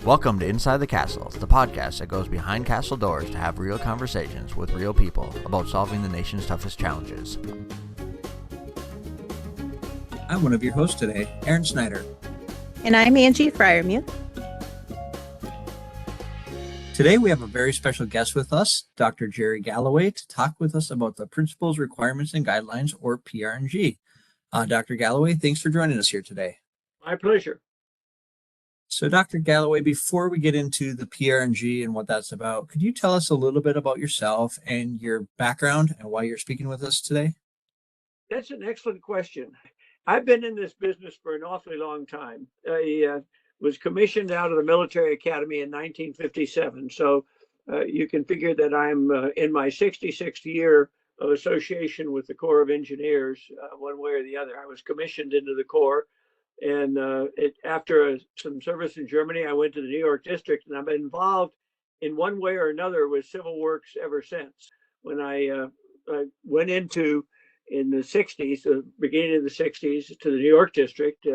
Welcome to Inside the Castle, the podcast that goes behind castle doors to have real conversations with real people about solving the nation's toughest challenges. I'm one of your hosts today, Aaron Snyder. And I'm Angie Fryermuth. Today we have a very special guest with us, Dr. Gerald Galloway, to talk with us about the Principles, Requirements, and Guidelines, or PR&G. Dr. Galloway, thanks for joining us here today. My pleasure. So, Dr. Galloway, before we get into the PR&G and what that's about, could you tell us a little bit about yourself and your background and why you're speaking with us today? That's an excellent question. I've been in this business for an awfully long time. I was commissioned out of the military academy in 1957. So you can figure that I'm in my 66th year of association with the Corps of Engineers, one way or the other. I was commissioned into the Corps. And after some service in Germany, I went to the New York District, and I've been involved in one way or another with civil works ever since. When I went in the 60s, the beginning of the 60s, to the New York District,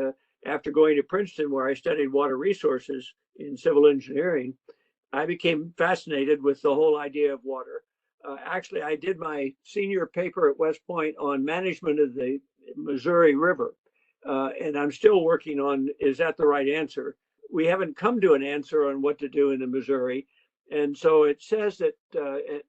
after going to Princeton, where I studied water resources in civil engineering, I became fascinated with the whole idea of water. Actually, I did my senior paper at West Point on management of the Missouri River. And I'm still working on, is that the right answer? We haven't come to an answer on what to do in the Missouri. And so it says that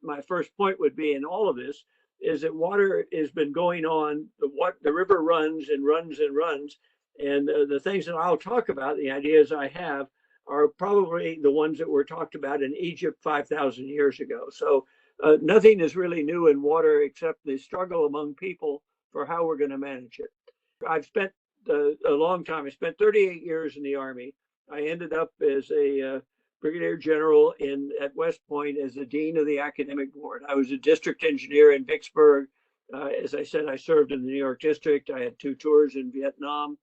my first point would be in all of this is that water has been going on, the river runs and runs and runs. And the things that I'll talk about, the ideas I have, are probably the ones that were talked about in Egypt 5,000 years ago. So nothing is really new in water except the struggle among people for how we're going to manage it. I've spent a long time. I spent 38 years in the Army. I ended up as a brigadier general at West Point as the dean of the academic board. I was a district engineer in Vicksburg. As I said, I served in the New York District. I had 2 tours in Vietnam.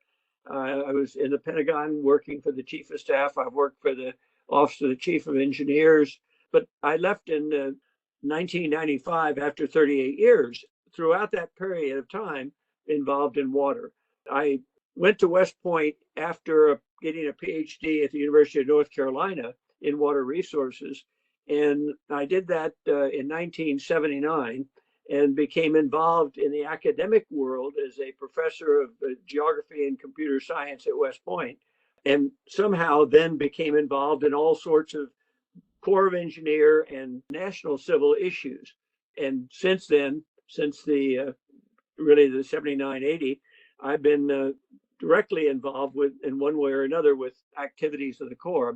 I was in the Pentagon working for the chief of staff. I've worked for the office of the chief of engineers. But I left in 1995 after 38 years. Throughout that period of time, involved in water. I went to West Point after getting a PhD at the University of North Carolina in water resources. And I did that in 1979 and became involved in the academic world as a professor of geography and computer science at West Point. And somehow then became involved in all sorts of Corps of Engineer and national civil issues. And since then, since the 79, 80, I've been directly involved in one way or another with activities of the Corps.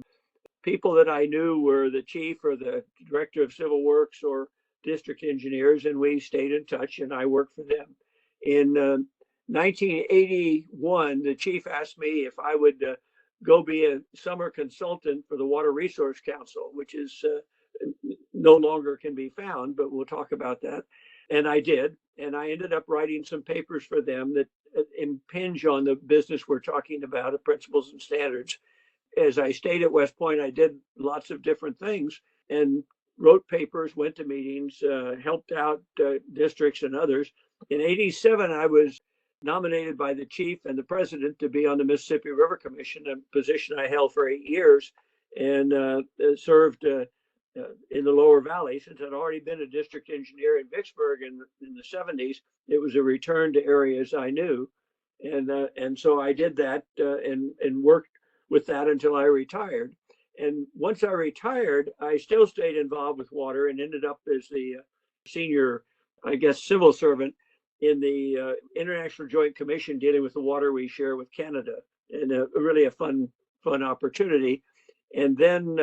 People that I knew were the chief or the director of civil works or district engineers, and we stayed in touch, and I worked for them. In 1981, the chief asked me if I would go be a summer consultant for the Water Resource Council, which is no longer can be found, but we'll talk about that. And I did. And I ended up writing some papers for them that impinge on the business we're talking about, the principles and standards. As I stayed at West Point, I did lots of different things and wrote papers, went to meetings, helped out districts and others. In 87, I was nominated by the chief and the president to be on the Mississippi River Commission, a position I held for 8 years, and served in the lower valley. Since I'd already been a district engineer in Vicksburg in the 70s, it was a return to areas I knew. And so I did that and worked with that until I retired. And once I retired, I still stayed involved with water and ended up as the senior, I guess, civil servant in the International Joint Commission dealing with the water we share with Canada, and really a fun opportunity. And then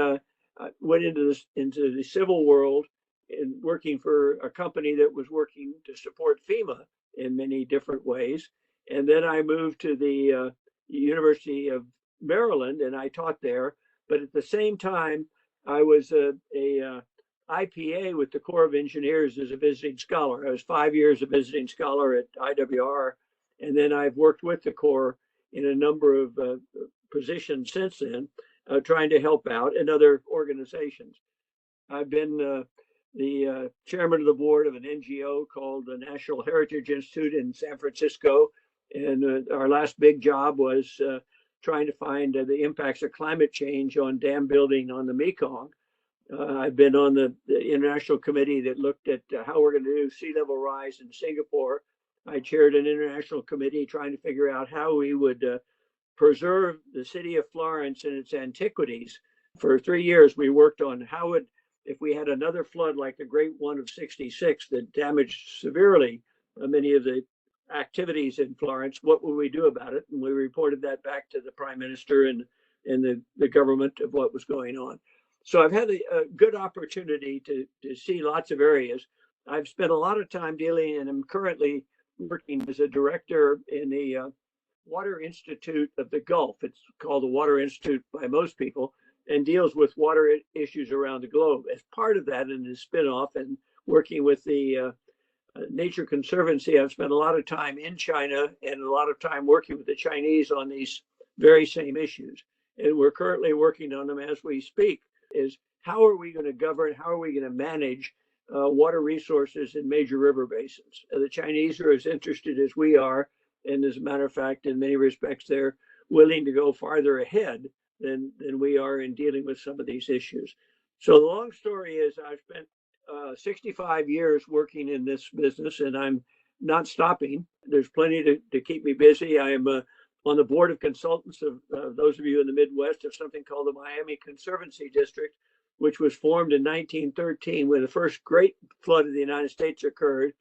I went into the civil world and working for a company that was working to support FEMA in many different ways. And then I moved to the University of Maryland, and I taught there. But at the same time, I was a IPA with the Corps of Engineers as a visiting scholar. I was 5 years a visiting scholar at IWR, and then I've worked with the Corps in a number of positions since then, trying to help out in other organizations. I've been the chairman of the board of an NGO called the National Heritage Institute in San Francisco. And our last big job was trying to find the impacts of climate change on dam building on the Mekong. I've been on the international committee that looked at how we're going to do sea level rise in Singapore. I chaired an international committee trying to figure out how we would preserve the city of Florence and its antiquities. For 3 years, we worked on how would, if we had another flood like the Great One of '66 that damaged severely many of the activities in Florence, what would we do about it? And we reported that back to the prime minister and the government of what was going on. So I've had a good opportunity to see lots of areas. I've spent a lot of time dealing, and I'm currently working as a director in the Water Institute of the Gulf. It's called the Water Institute by most people, and deals with water issues around the globe. As part of that, and the spinoff, and working with the Nature Conservancy, I've spent a lot of time in China and a lot of time working with the Chinese on these very same issues. And we're currently working on them as we speak. Is how are we going to govern, how are we going to manage water resources in major river basins? The Chinese are as interested as we are, and as a matter of fact, in many respects, they're willing to go farther ahead than we are in dealing with some of these issues. So the long story is I've spent 65 years working in this business, and I'm not stopping. There's plenty to keep me busy. I am on the board of consultants of those of you in the Midwest of something called the Miami Conservancy District, which was formed in 1913 when the first great flood of the United States occurred.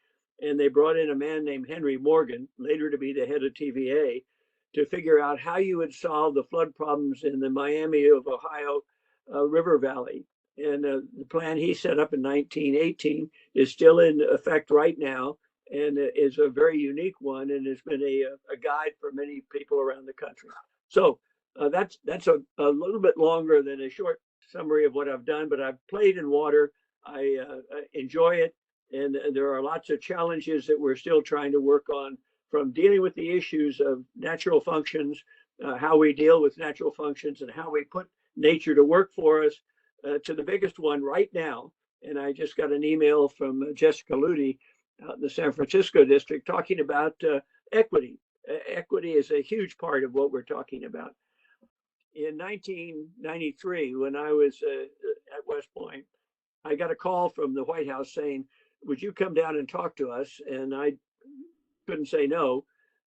And they brought in a man named Henry Morgan, later to be the head of TVA, to figure out how you would solve the flood problems in the Miami of Ohio River Valley. And the plan he set up in 1918 is still in effect right now, and is a very unique one, and has been a guide for many people around the country. So that's a little bit longer than a short summary of what I've done, but I've played in water. I enjoy it, and there are lots of challenges that we're still trying to work on, from dealing with the issues of natural functions, how we deal with natural functions and how we put nature to work for us, to the biggest one right now. And I just got an email from Jessica Ludi out in the San Francisco district talking about equity. Equity is a huge part of what we're talking about. In 1993, when I was at West Point, I got a call from the White House saying, would you come down and talk to us? And I couldn't say no.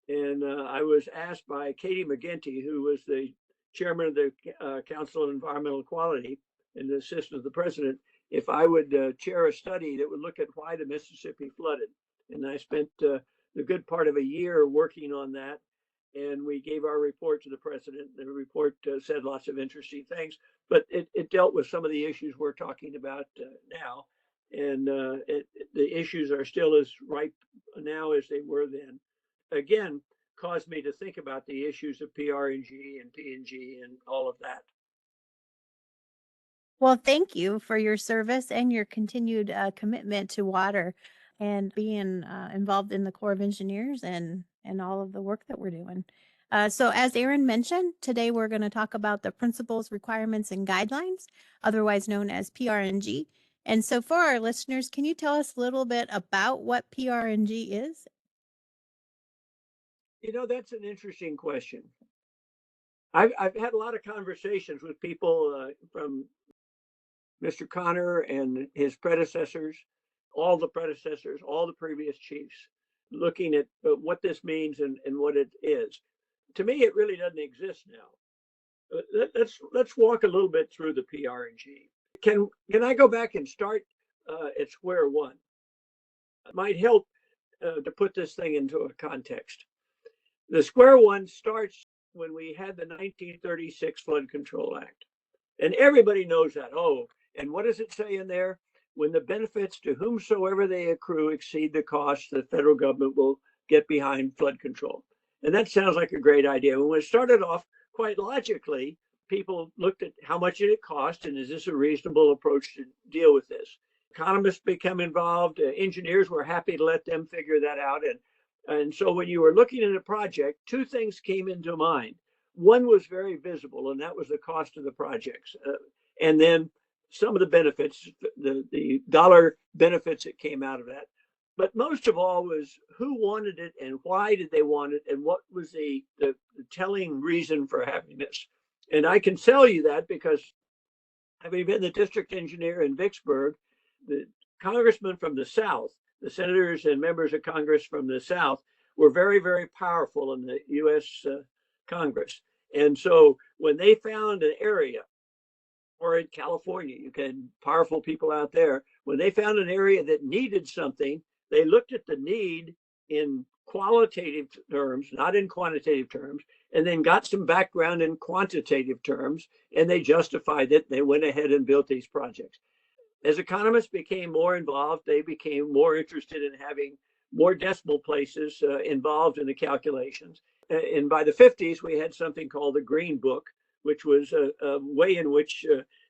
And I was asked by Katie McGinty, who was the chairman of the Council on Environmental Equality and the assistant of the president, if I would chair a study that would look at why the Mississippi flooded. And I spent the good part of a year working on that. And we gave our report to the president. The report said lots of interesting things, but it dealt with some of the issues we're talking about now. And the issues are still as ripe now as they were then. Again, caused me to think about the issues of PR&G and P&G and all of that. Well, thank you for your service and your continued commitment to water and being involved in the Corps of Engineers and all of the work that we're doing. So as Aaron mentioned, today we're going to talk about the principles, requirements, and guidelines, otherwise known as PR&G. And so for our listeners, can you tell us a little bit about what PR&G is? You know, that's an interesting question. I've had a lot of conversations with people from Mr. Connor and his predecessors, all the predecessors, all the previous chiefs, looking at what this means and what it is. To me, it really doesn't exist now. Let's walk a little bit through the PR&G. Can I go back and start at square one? It might help to put this thing into a context. The square one starts when we had the 1936 Flood Control Act. And everybody knows that. Oh, and what does it say in there? When the benefits to whomsoever they accrue exceed the costs, the federal government will get behind flood control. And that sounds like a great idea. When it started off, quite logically, people looked at how much did it cost and is this a reasonable approach to deal with this? Economists become involved. Engineers were happy to let them figure that out. And so when you were looking at a project, two things came into mind. One was very visible, and that was the cost of the projects. And then some of the benefits, the dollar benefits that came out of that. but most of all was who wanted it and why did they want it and what was the telling reason for having this. And I can tell you that because having been the district engineer in Vicksburg, the congressmen from the South, the senators and members of Congress from the South were very, very powerful in the U.S. Congress. And so when they found an area, or in California, you can powerful people out there, when they found an area that needed something, they looked at the need in qualitative terms, not in quantitative terms, and then got some background in quantitative terms, and they justified it. They went ahead and built these projects. As economists became more involved, they became more interested in having more decimal places involved in the calculations. And by the 50s, we had something called the Green Book, which was a way in which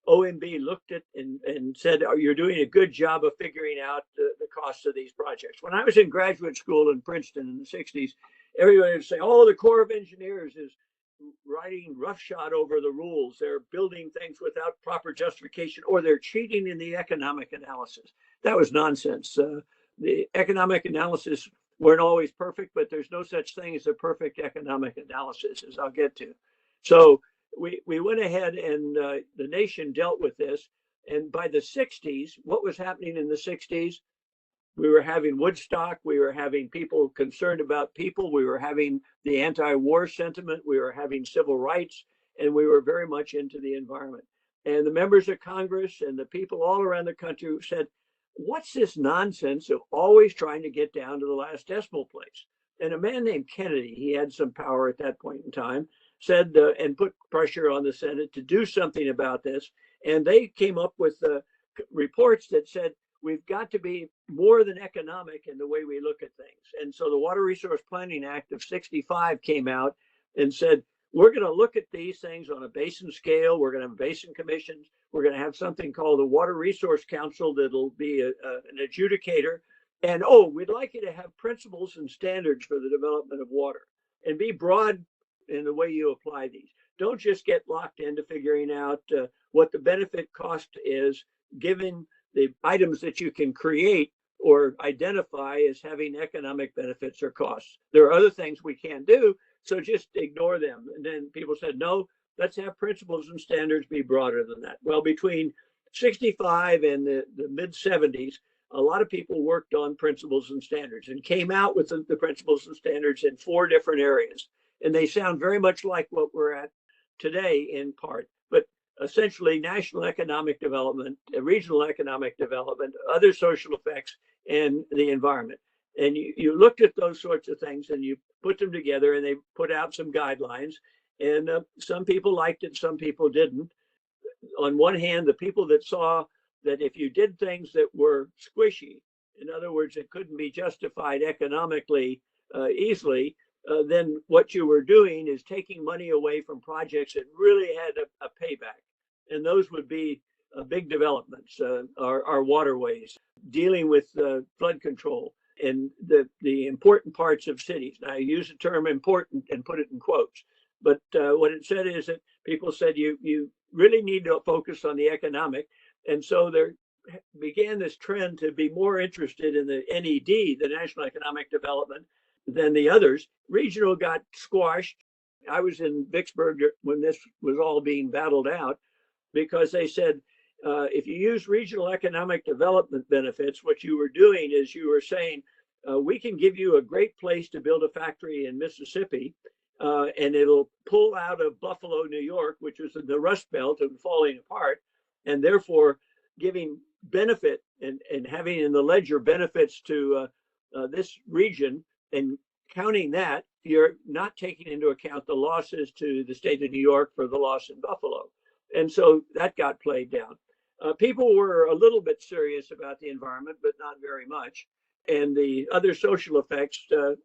OMB looked at and said, oh, you're doing a good job of figuring out the costs of these projects. When I was in graduate school in Princeton in the 60s, everybody would say, oh, the Corps of Engineers is riding roughshod over the rules. They're building things without proper justification, or they're cheating in the economic analysis. That was nonsense. The economic analysis weren't always perfect, but there's no such thing as a perfect economic analysis, as I'll get to. So we went ahead and the nation dealt with this. And by the 60s, what was happening in the 60s? We were having Woodstock. We were having people concerned about people. We were having the anti-war sentiment. We were having civil rights. And we were very much into the environment. And the members of Congress and the people all around the country said, what's this nonsense of always trying to get down to the last decimal place? And a man named Kennedy, he had some power at that point in time, said and put pressure on the Senate to do something about this. And they came up with reports that said, we've got to be more than economic in the way we look at things. And so the Water Resource Planning Act of 65 came out and said, we're going to look at these things on a basin scale. We're going to have basin commissions. We're going to have something called the Water Resource Council that'll be an adjudicator. And, oh, we'd like you to have principles and standards for the development of water and be broad in the way you apply these. Don't just get locked into figuring out what the benefit cost is, given the items that you can create or identify as having economic benefits or costs. There are other things we can't do, so just ignore them. And then people said, no, let's have principles and standards be broader than that. Well, between 65 and the mid 70s, a lot of people worked on principles and standards and came out with the principles and standards in 4 different areas. And they sound very much like what we're at today in part. But essentially national economic development, regional economic development, other social effects, and the environment. And you looked at those sorts of things and you put them together and they put out some guidelines. And some people liked it, some people didn't. On one hand, the people that saw that if you did things that were squishy, in other words, it couldn't be justified economically easily, then what you were doing is taking money away from projects that really had a payback. And those would be big developments, our waterways, dealing with flood control and the important parts of cities. Now, I use the term important and put it in quotes. But what it said is that people said you really need to focus on the economic. And so there began this trend to be more interested in the NED, the National Economic Development, than the others. Regional got squashed. I was in Vicksburg when this was all being battled out, because they said, if you use regional economic development benefits, what you were doing is you were saying, we can give you a great place to build a factory in Mississippi, and it'll pull out of Buffalo, New York, which was in the Rust Belt and falling apart, and therefore giving benefit and having in the ledger benefits to this region, and counting that, you're not taking into account the losses to the state of New York for the loss in Buffalo. And so that got played down. People were a little bit serious about the environment, but not very much. And the other social effects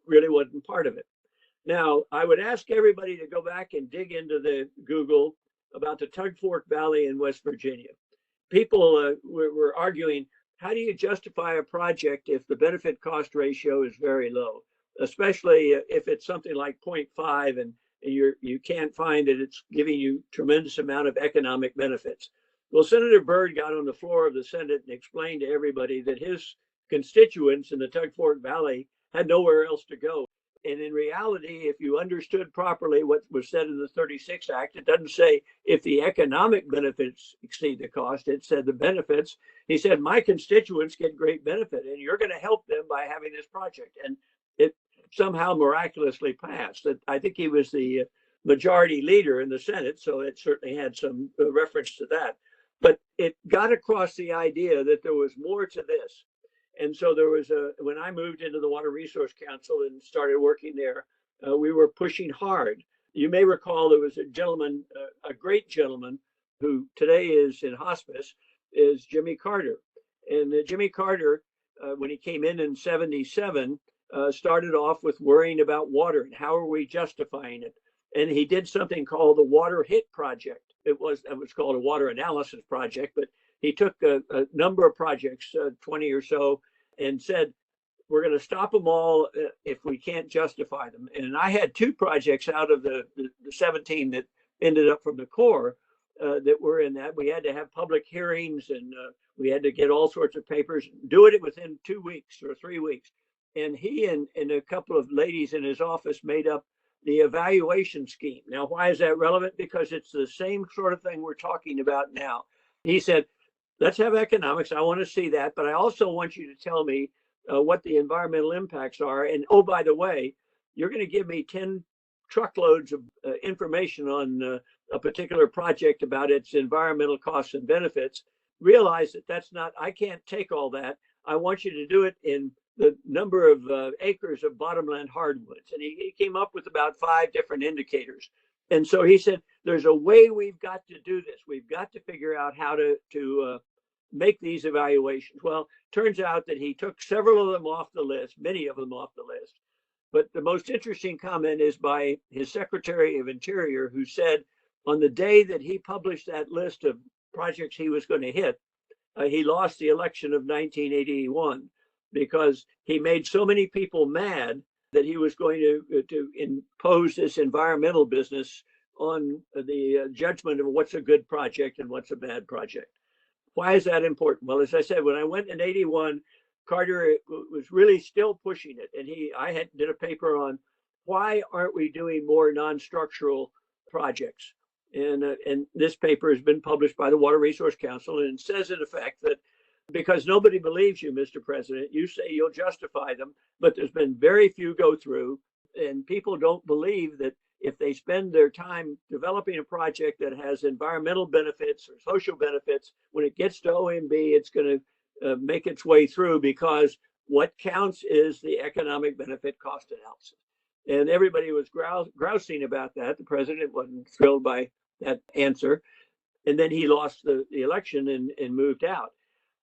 really wasn't part of it. Now, I would ask everybody to go back and dig into the Google about the Tug Fork Valley in West Virginia. People were arguing, how do you justify a project if the benefit cost ratio is very low, especially if it's something like 0.5 and you can't find that it's giving you tremendous amount of economic benefits. Well, Senator Byrd got on the floor of the Senate and explained to everybody that his constituents in the Tug Fork Valley had nowhere else to go. And in reality, if you understood properly what was said in the 36 Act, it doesn't say if the economic benefits exceed the cost. It said the benefits. He said, my constituents get great benefit, and you're going to help them by having this project. And it somehow miraculously passed. I think he was the majority leader in the Senate, so it certainly had some reference to that. But it got across the idea that there was more to this. And so there was when I moved into the Water Resource Council and started working there, we were pushing hard. You may recall there was a gentleman, a great gentleman, who today is in hospice, is Jimmy Carter. And Jimmy Carter, when he came in 77, started off with worrying about water and how are we justifying it. And he did something called the Water Hit Project. It was called a water analysis project, but he took a number of projects, 20 or so, and said, we're going to stop them all if we can't justify them. And I had 2 projects out of the 17 that ended up from the Corps that were in that. We had to have public hearings, and we had to get all sorts of papers, do it within 2 weeks or 3 weeks. And he and a couple of ladies in his office made up the evaluation scheme. Now, why is that relevant? Because it's the same sort of thing we're talking about now. He said, let's have economics. I want to see that, but I also want you to tell me what the environmental impacts are. And oh, by the way, you're going to give me 10 truckloads of information on a particular project about its environmental costs and benefits. Realize that that's not, I can't take all that. I want you to do it in the number of acres of bottomland hardwoods. And he came up with about 5 different indicators. And so he said, there's a way we've got to do this. We've got to figure out how to make these evaluations. Well, turns out that he took several of them off the list, many of them off the list. But the most interesting comment is by his Secretary of Interior, who said on the day that he published that list of projects he was going to hit, he lost the election of 1981 because he made so many people mad that he was going to impose this environmental business on the judgment of what's a good project and what's a bad project. Why is that important? Well, as I said, when I went in 81, Carter was really still pushing it. And I did a paper on why aren't we doing more non-structural projects? And this paper has been published by the Water Resource Council, and it says in effect that because nobody believes you, Mr. President, you say you'll justify them, but there's been very few go through, and people don't believe that if they spend their time developing a project that has environmental benefits or social benefits, when it gets to OMB, it's going to make its way through, because what counts is the economic benefit cost analysis. And everybody was grousing about that. The president wasn't thrilled by that answer. And then he lost the election and moved out.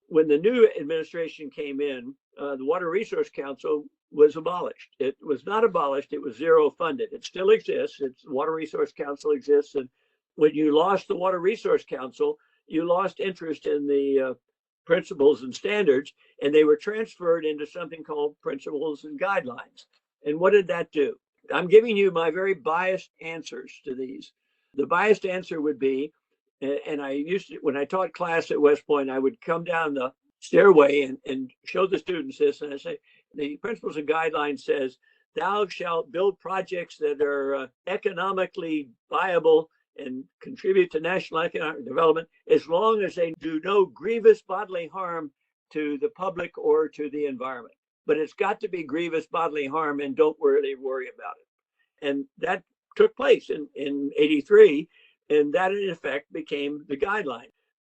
When the new administration came in, the Water Resource Council was abolished. It was not abolished, it was zero funded. It still exists. The Water Resource Council exists. And when you lost the Water Resource Council, you lost interest in the principles and standards, and they were transferred into something called principles and guidelines. And what did that do? I'm giving you my very biased answers to these. The biased answer would be, and I used to, when I taught class at West Point, I would come down the stairway and show the students this, and I say, the principles and guidelines says, thou shalt build projects that are economically viable and contribute to national economic development as long as they do no grievous bodily harm to the public or to the environment. But it's got to be grievous bodily harm, and don't really worry about it. And that took place in 83, and that in effect became the guideline.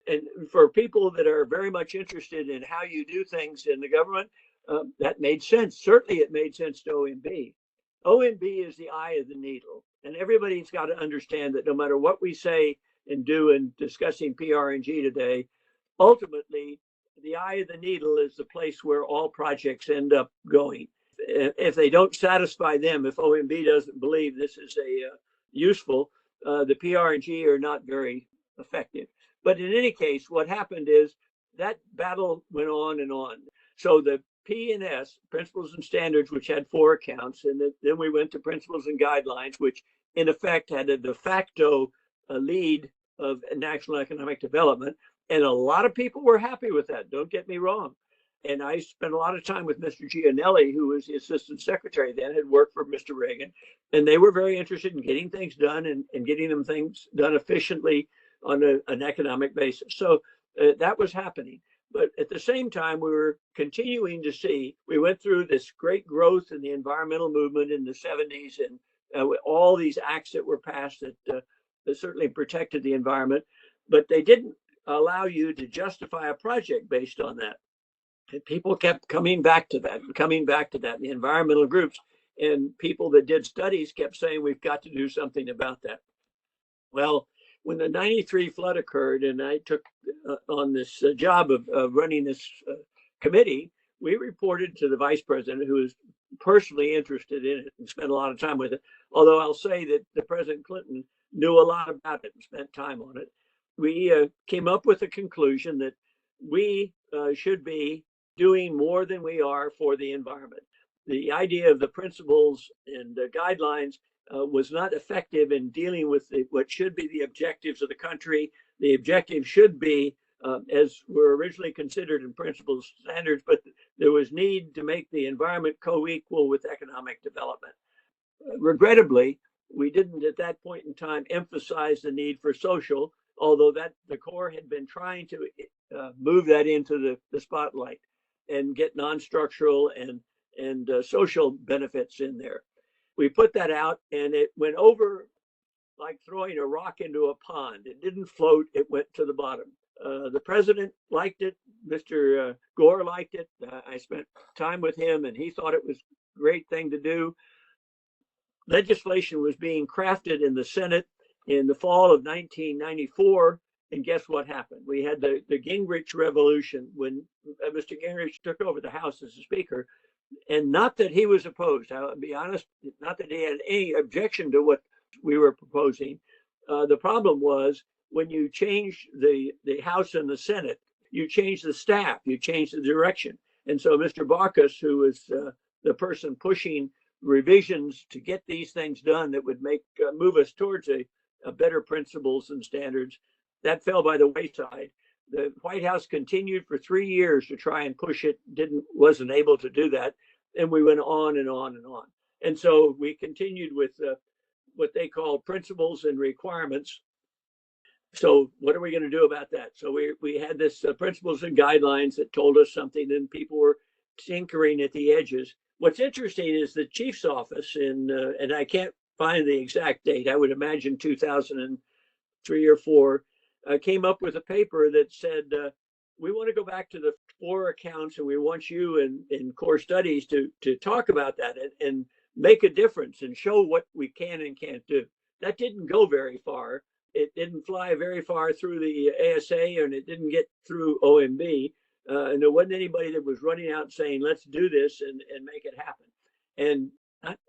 And for people that are very much interested in how you do things in the government, that made sense. Certainly it made sense to OMB. OMB is the eye of the needle. And everybody's got to understand that no matter what we say and do in discussing PR&G today, ultimately, the eye of the needle is the place where all projects end up going. If they don't satisfy them, if OMB doesn't believe this is useful, the PR&G are not very effective. But in any case, what happened is that battle went on and on. So the P&S, Principles and Standards, which had 4 accounts, and then we went to Principles and Guidelines, which in effect had a de facto lead of national economic development. And a lot of people were happy with that. Don't get me wrong. And I spent a lot of time with Mr. Gianelli, who was the assistant secretary then, had worked for Mr. Reagan. And they were very interested in getting things done and getting them things done efficiently on an economic basis. So that was happening. But at the same time, we were continuing to see, we went through this great growth in the environmental movement in the 70s and all these acts that were passed that certainly protected the environment, but they didn't allow you to justify a project based on that. And people kept coming back to that, the environmental groups and people that did studies kept saying, we've got to do something about that. Well, when the 93 flood occurred and I took on this job of running this committee, we reported to the vice president, who was personally interested in it and spent a lot of time with it. Although I'll say that the President Clinton knew a lot about it and spent time on it. We came up with a conclusion that we should be doing more than we are for the environment. The idea of the principles and the guidelines was not effective in dealing with what should be the objectives of the country. The objective should be, as were originally considered in principles standards, but there was need to make the environment co-equal with economic development. Regrettably, we didn't at that point in time emphasize the need for social, although that the Corps had been trying to move that into the spotlight and get non-structural and social benefits in there. We put that out and it went over like throwing a rock into a pond. It didn't float, it went to the bottom. The president liked it. Mr. Gore liked it. I spent time with him and he thought it was a great thing to do. Legislation was being crafted in the Senate in the fall of 1994. And guess what happened? We had the Gingrich revolution when Mr. Gingrich took over the House as a speaker. And not that he was opposed, I'll be honest, not that he had any objection to what we were proposing. The problem was when you change the House and the Senate, you change the staff, you change the direction. And so Mr. Baucus, who was the person pushing revisions to get these things done that would move us towards a better principles and standards, that fell by the wayside. The White House continued for 3 years to try and push it, wasn't able to do that. And we went on and on and on. And so we continued with what they call principles and requirements. So what are we going to do about that? So we had this principles and guidelines that told us something, and people were tinkering at the edges. What's interesting is the chief's office and I can't find the exact date, I would imagine 2003 or 4, came up with a paper that said, we want to go back to the 4 accounts and we want you in core studies to talk about that and make a difference and show what we can and can't do. That didn't go very far. It didn't fly very far through the ASA and it didn't get through OMB. And there wasn't anybody that was running out saying, let's do this and make it happen. And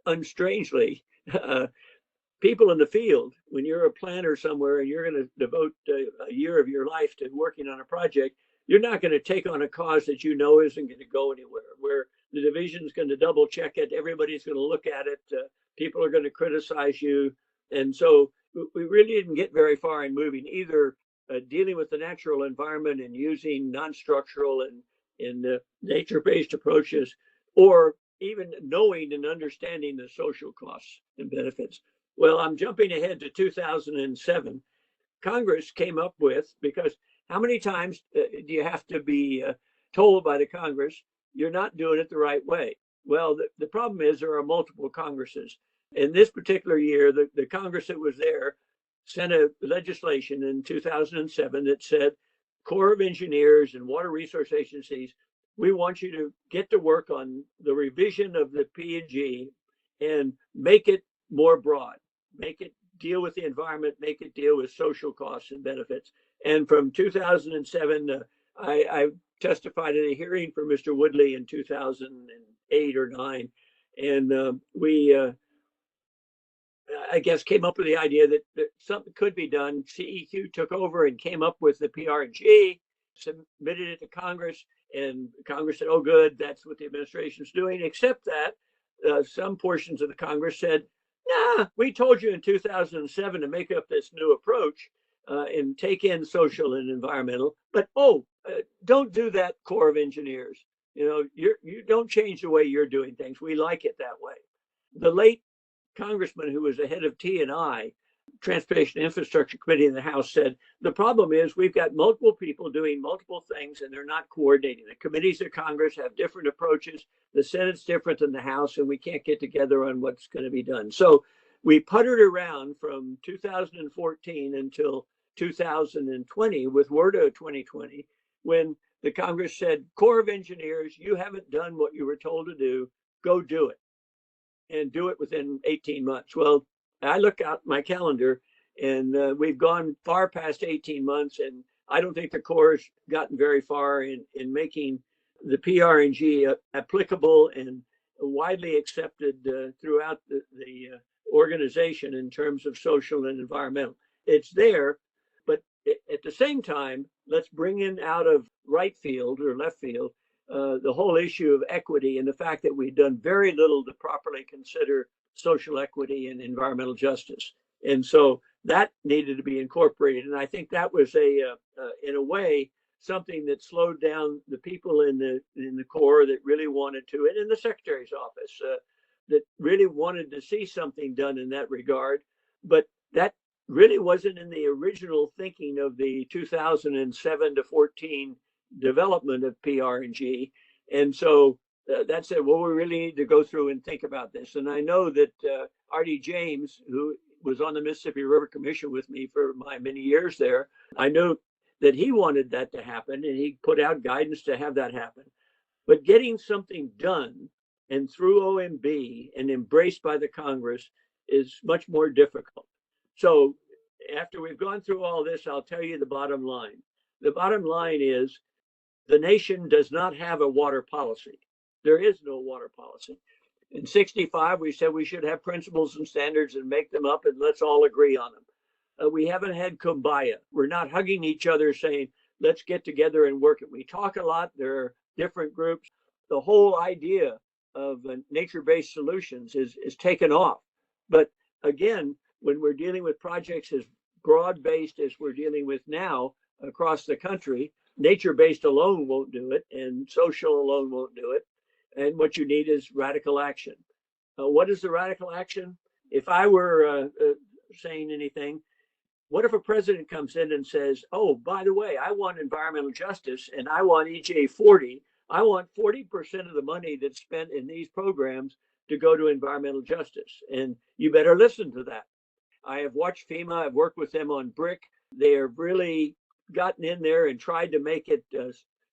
unstrangely, people in the field, when you're a planner somewhere and you're going to devote a year of your life to working on a project, you're not going to take on a cause that you know isn't going to go anywhere, where the division's going to double check it, everybody's going to look at it, people are going to criticize you. And so we really didn't get very far in moving, either dealing with the natural environment and using non-structural and nature-based approaches, or even knowing and understanding the social costs and benefits. Well, I'm jumping ahead to 2007. Congress came up with, because how many times do you have to be told by the Congress you're not doing it the right way? Well, the problem is there are multiple Congresses. In this particular year, the Congress that was there sent a legislation in 2007 that said, Corps of Engineers and water resource agencies, we want you to get to work on the revision of the P&G and make it more broad, make it deal with the environment, make it deal with social costs and benefits. And from 2007, I testified at a hearing for Mr. Woodley in 2008 or 9. And we, I guess, came up with the idea that something could be done. CEQ took over and came up with the PR&G, submitted it to Congress, and Congress said, oh, good, that's what the administration's doing, except that some portions of the Congress said, nah, we told you in 2007 to make up this new approach and take in social and environmental, but don't do that, Corps of Engineers. You don't change the way you're doing things. We like it that way. The late congressman who was the head of T&I, Transportation Infrastructure Committee in the House, said the problem is we've got multiple people doing multiple things and they're not coordinating. The committees of Congress have different approaches. The Senate's different than the House, and we can't get together on what's going to be done. So we puttered around from 2014 until 2020 with WRDA 2020, when the Congress said, Corps of Engineers, you haven't done what you were told to do. Go do it, and do it within 18 months. Well, I look out my calendar and we've gone far past 18 months, and I don't think the Corps has gotten very far in making the PR&G applicable and widely accepted throughout the organization in terms of social and environmental. It's there, but at the same time, let's bring in out of right field or left field the whole issue of equity and the fact that we've done very little to properly consider social equity and environmental justice. And so that needed to be incorporated. And I think that was in a way, something that slowed down the people in the Corps that really wanted to, and in the Secretary's office that really wanted to see something done in that regard. But that really wasn't in the original thinking of the 2007 to 14 development of PR&G. And so that said, well, we really need to go through and think about this. And I know that R.D. James, who was on the Mississippi River Commission with me for my many years there, I know that he wanted that to happen, and he put out guidance to have that happen. But getting something done and through OMB and embraced by the Congress is much more difficult. So after we've gone through all this, I'll tell you the bottom line. The bottom line is the nation does not have a water policy. There is no water policy. In 65, we said we should have principles and standards and make them up, and let's all agree on them. We haven't had kumbaya. We're not hugging each other saying, let's get together and work it. We talk a lot. There are different groups. The whole idea of nature-based solutions is taken off. But again, when we're dealing with projects as broad-based as we're dealing with now across the country, nature-based alone won't do it, and social alone won't do it. And what you need is radical action. What is the radical action? If I were saying anything, what if a president comes in and says, oh, by the way, I want environmental justice and I want EJ 40. I want 40% of the money that's spent in these programs to go to environmental justice. And you better listen to that. I have watched FEMA. I've worked with them on BRIC. They have really gotten in there and tried to make it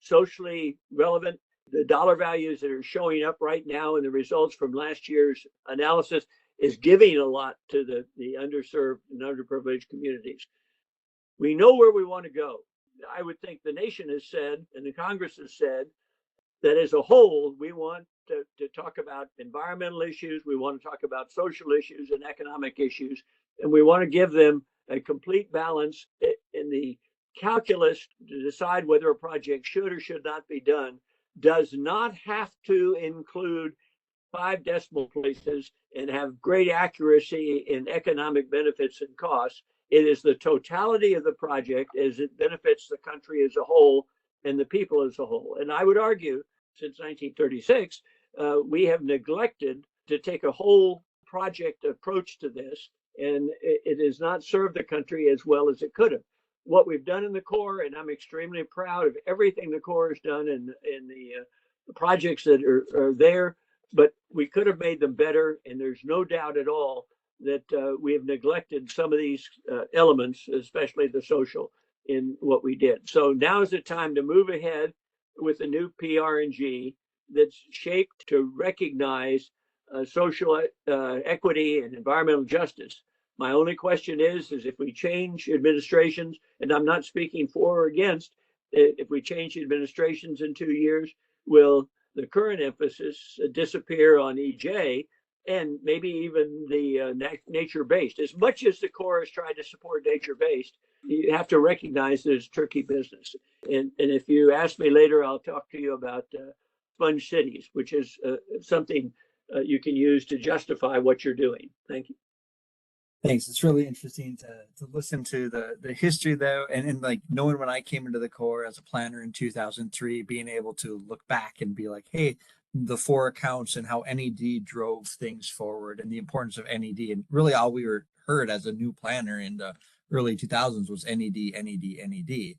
socially relevant. The dollar values that are showing up right now and the results from last year's analysis is giving a lot to the underserved and underprivileged communities. We know where we want to go. I would think the nation has said, and the Congress has said, that as a whole, we want to talk about environmental issues, we want to talk about social issues and economic issues, and we want to give them a complete balance in the calculus to decide whether a project should or should not be done. Does not have to include 5 decimal places and have great accuracy in economic benefits and costs. It is the totality of the project as it benefits the country as a whole and the people as a whole. And I would argue since 1936, we have neglected to take a whole project approach to this, and it has not served the country as well as it could have. What we've done in the Corps, and I'm extremely proud of everything the Corps has done in the projects that are there, but we could have made them better. And there's no doubt at all that we have neglected some of these elements, especially the social, in what we did. So now is the time to move ahead with a new PR&G that's shaped to recognize social equity and environmental justice. My only question is if we change administrations, and I'm not speaking for or against, if we change administrations in 2 years, will the current emphasis disappear on EJ and maybe even the nature-based? As much as the Corps has tried to support nature-based, you have to recognize that it's tricky business. And if you ask me later, I'll talk to you about sponge cities, which is something you can use to justify what you're doing. Thank you. Thanks. It's really interesting to listen to the history though, and like knowing when I came into the Corps as a planner in 2003, being able to look back and be like, hey, the four accounts and how NED drove things forward and the importance of NED. And really all we were heard as a new planner in the early 2000s was NED, NED, NED.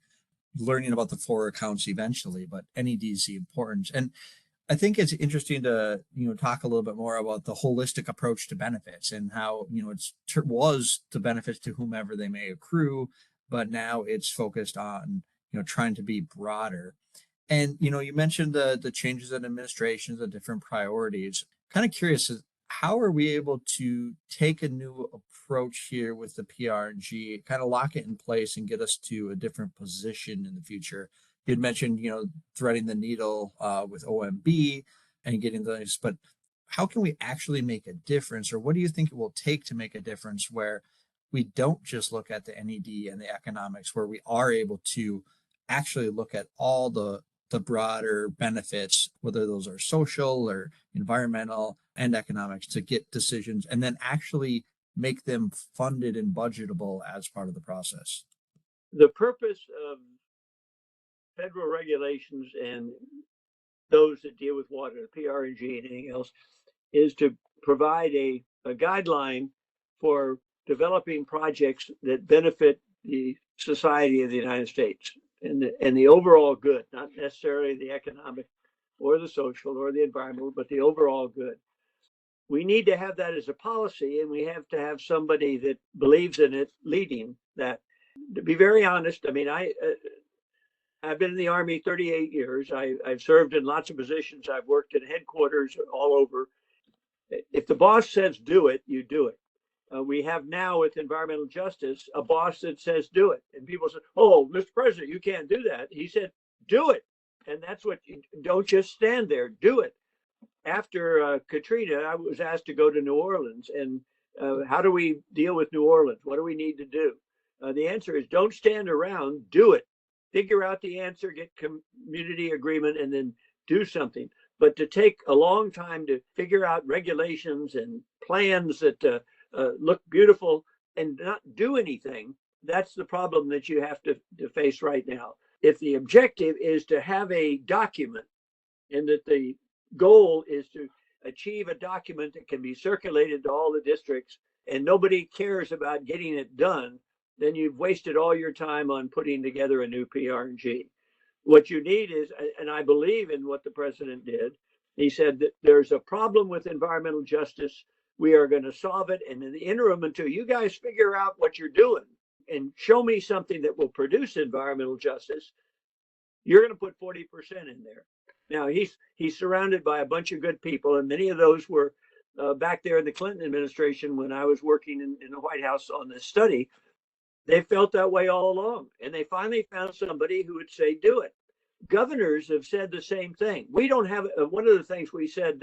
Learning about the four accounts eventually, but NED is the importance. And I think it's interesting to talk a little bit more about the holistic approach to benefits and how was the benefits to whomever they may accrue, but now it's focused on trying to be broader. And you mentioned the changes in administrations, the different priorities. Kind of curious, how are we able to take a new approach here with the PR&G, kind of lock it in place and get us to a different position in the future? You had mentioned, threading the needle with OMB and getting those, but how can we actually make a difference, or what do you think it will take to make a difference where we don't just look at the NED and the economics, where we are able to actually look at all the broader benefits, whether those are social or environmental and economics, to get decisions and then actually make them funded and budgetable as part of the process? The purpose of federal regulations and those that deal with water, the PR&G and anything else, is to provide a guideline for developing projects that benefit the society of the United States and the overall good, not necessarily the economic or the social or the environmental, but the overall good. We need to have that as a policy, and we have to have somebody that believes in it leading that. To be very honest, I mean, I've been in the Army 38 years. I've served in lots of positions. I've worked in headquarters all over. If the boss says do it, you do it. We have now with environmental justice a boss that says do it, and people say, "Oh, Mr. President, you can't do that." He said, "Do it," and that's what. Don't just stand there. Do it. After Katrina, I was asked to go to New Orleans, and how do we deal with New Orleans? What do we need to do? The answer is don't stand around. Do it. Figure out the answer, get community agreement, and then do something. But to take a long time to figure out regulations and plans that look beautiful and not do anything, that's the problem that you have to face right now. If the objective is to have a document and that the goal is to achieve a document that can be circulated to all the districts and nobody cares about getting it done, then you've wasted all your time on putting together a new PR&G. What you need is, and I believe in what the president did, he said that there's a problem with environmental justice. We are going to solve it. And in the interim, until you guys figure out what you're doing and show me something that will produce environmental justice, you're going to put 40% in there. Now, he's surrounded by a bunch of good people, and many of those were back there in the Clinton administration when I was working in the White House on this study. They felt that way all along, and they finally found somebody who would say, do it. Governors have said the same thing. We don't have, one of the things we said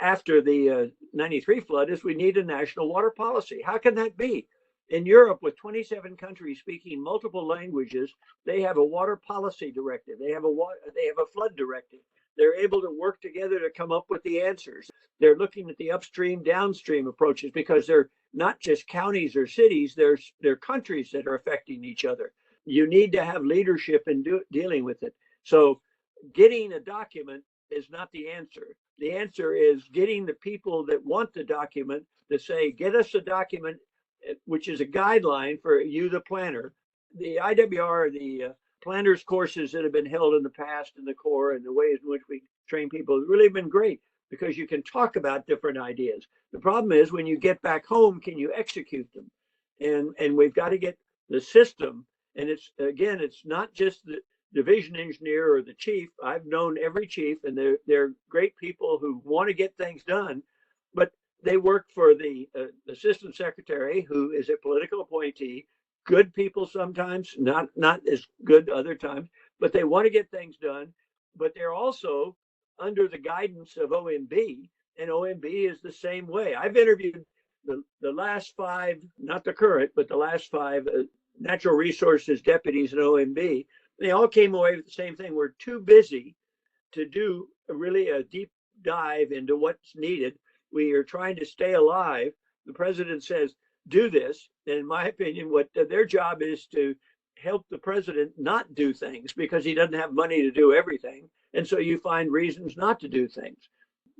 after the 93 flood is we need a national water policy. How can that be? In Europe, with 27 countries speaking multiple languages, they have a water policy directive. They have a flood directive. They're able to work together to come up with the answers. They're looking at the upstream, downstream approaches because they're not just counties or cities, they're countries that are affecting each other. You need to have leadership in dealing with it. So getting a document is not the answer. The answer is getting the people that want the document to say, get us a document, which is a guideline for you, the planner. The IWR, the planners courses that have been held in the past in the Corps and the ways in which we train people have really been great because you can talk about different ideas. The problem is when you get back home, can you execute them? And we've got to get the system. And it's not just the division engineer or the chief. I've known every chief, and they're great people who want to get things done, but they work for the assistant secretary, who is a political appointee. Good people sometimes, not as good other times, but they want to get things done. But they're also under the guidance of OMB, and OMB is the same way. I've interviewed the last 5, not the current, but the last 5 natural resources deputies in OMB. They all came away with the same thing. We're too busy to do really a deep dive into what's needed. We are trying to stay alive. The president says do this. And in my opinion, what their job is to help the president not do things because he doesn't have money to do everything. And so you find reasons not to do things.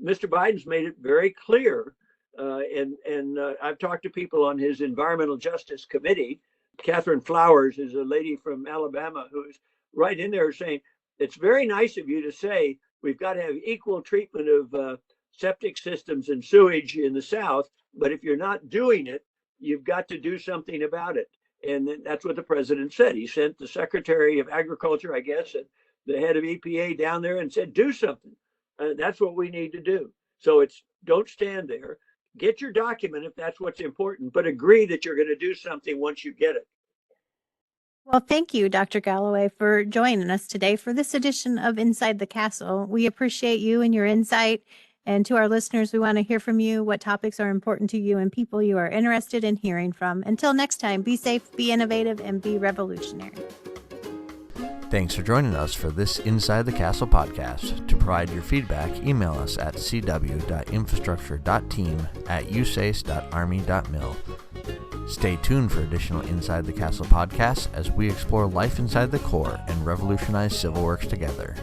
Mr. Biden's made it very clear. And I've talked to people on his Environmental Justice Committee. Catherine Flowers is a lady from Alabama who's right in there saying, it's very nice of you to say we've got to have equal treatment of septic systems and sewage in the South, but if you're not doing it, you've got to do something about it. And that's what the president said. He sent the Secretary of Agriculture, I guess, and the head of EPA down there and said, do something. That's what we need to do. So it's don't stand there. Get your document if that's what's important, but agree that you're going to do something once you get it. Well, thank you, Dr. Galloway, for joining us today for this edition of Inside the Castle. We appreciate you and your insight. And to our listeners, we want to hear from you what topics are important to you and people you are interested in hearing from. Until next time, be safe, be innovative, and be revolutionary. Thanks for joining us for this Inside the Castle podcast. To provide your feedback, email us at cw.infrastructure.team@usace.army.mil. Stay tuned for additional Inside the Castle podcasts as we explore life inside the Corps and revolutionize civil works together.